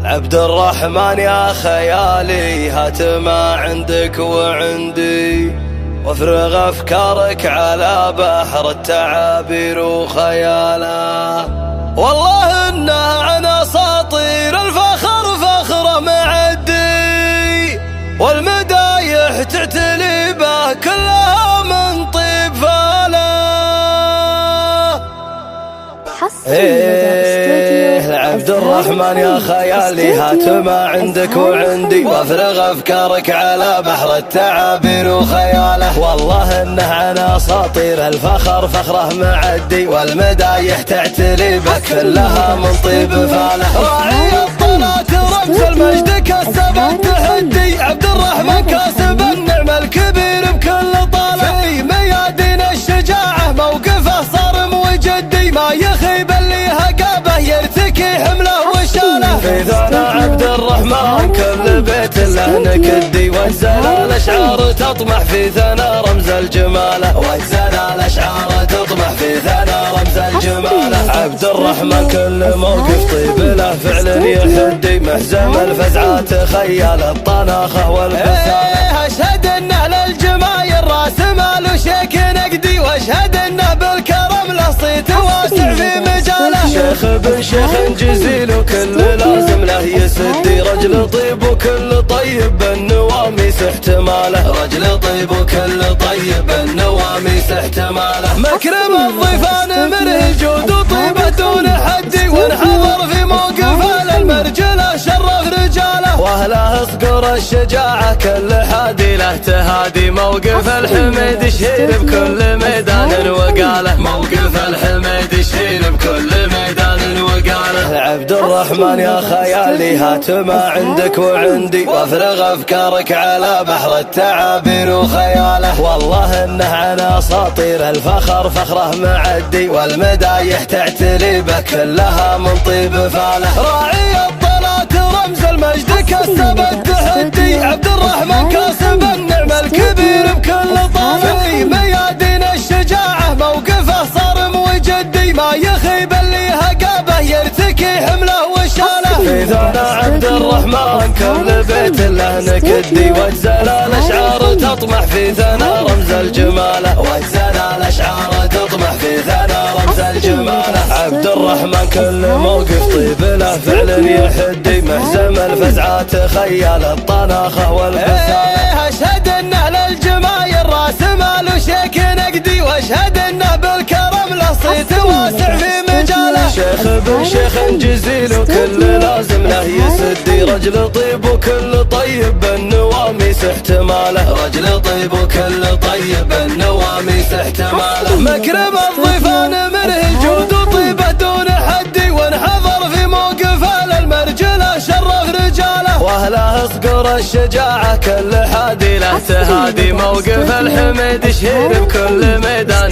عبد الرحمن يا خيالي هات ما عندك وعندي، وافرغ افكارك على بحر التعابير وخياله. والله انه عن اساطير الفخر فخره معدي، والمدايح تعتلي به كلها من طيب فاله. عبد الرحمن يا خيالي هات ما عندك وعندي، وافرغ افكارك على بحر التعابير وخياله. والله انه عن اساطير الفخر فخره معدي، والمدايح تعتلي به كلها من طيب فاله. راعي الطلات رمز المجد كسب التحدي، عبد الرحمن كاسب النعم الكبير بكل طاله. في ميادين الشجاعه موقفه صارم وجدي، ما يخيب اللي هقابه يرتكي حمله وشاله. في ثنا عبد الرحمن كل بيت له نكدي، واجزل الاشعار تطمح في ثنا رمز الجماله. واجزل الاشعار تطمح في ثنا رمز الجماله. عبد الرحمن كل موقف طيب له فعل يحدي، مهزم الفزعات خيال الطناخه والبساله. اشهد انه للجمايل راس مال وشيك نقدي، واشهد انه بالكرم له صيت واسع في مجاله. شيخ بن شيخ جزيل وكل لازم له يسدي، رجل طيب وكل طيب بالنواميس احتماله. رجل طيب وكل طيب بالنواميس احتماله. مكرم الضيفان منه جود وطيبه دون حدي، وانحضر في موقفه للمرجله شرف رجاله. واهله اصقر الشجاعه كل حادي له تهادي، موقف الحميد شهير بكل ميدان وقاله. موقف الحميد شهير بكل ميدان وقاله. عبد الرحمن يا خيالي هات ما عندك وعندي، وافرغ افكارك على بحر التعابير وخياله. والله انه عن اساطير الفخر فخره معدي، والمدايح تعتلي به كلها من طيب فاله. راعي الطلات رمز المجد كسب التحدي، عبد الرحمن كاسب النعم الكبير بكل طاله. في ميادين الشجاعه موقفه صارم وجدي، ما يخيب اللي هقابه يرتكي حمله وشاله. في ثنا عبد الرحمن كل بيت له نكدي، واجزل الاشعار تطمح في ثنا رمز الجماله. واجزل الاشعار تطمح في ثنا رمز الجماله. عبد الرحمن كل موقف طيب له فعل يحدي، مهزم الفزعات خيال الطناخه والبساله. اشهد انه للجمايل راس مال وشيك نقدي، واشهد انه بالكرم له صيت واسع في مجاله. شيخ بن شيخ جزيل وكل لازم له يسدي، رجل طيب وكل طيب بالنواميس احتماله. رجل طيب وكل طيب بالنواميس احتماله. مكرم الضيفان منه جود وطيبه دون حدي، وانحضر في موقفه للمرجله شرف رجاله. واهله اصقر الشجاعه كل حادي له تهادي، موقف الحميد شهير بكل ميدان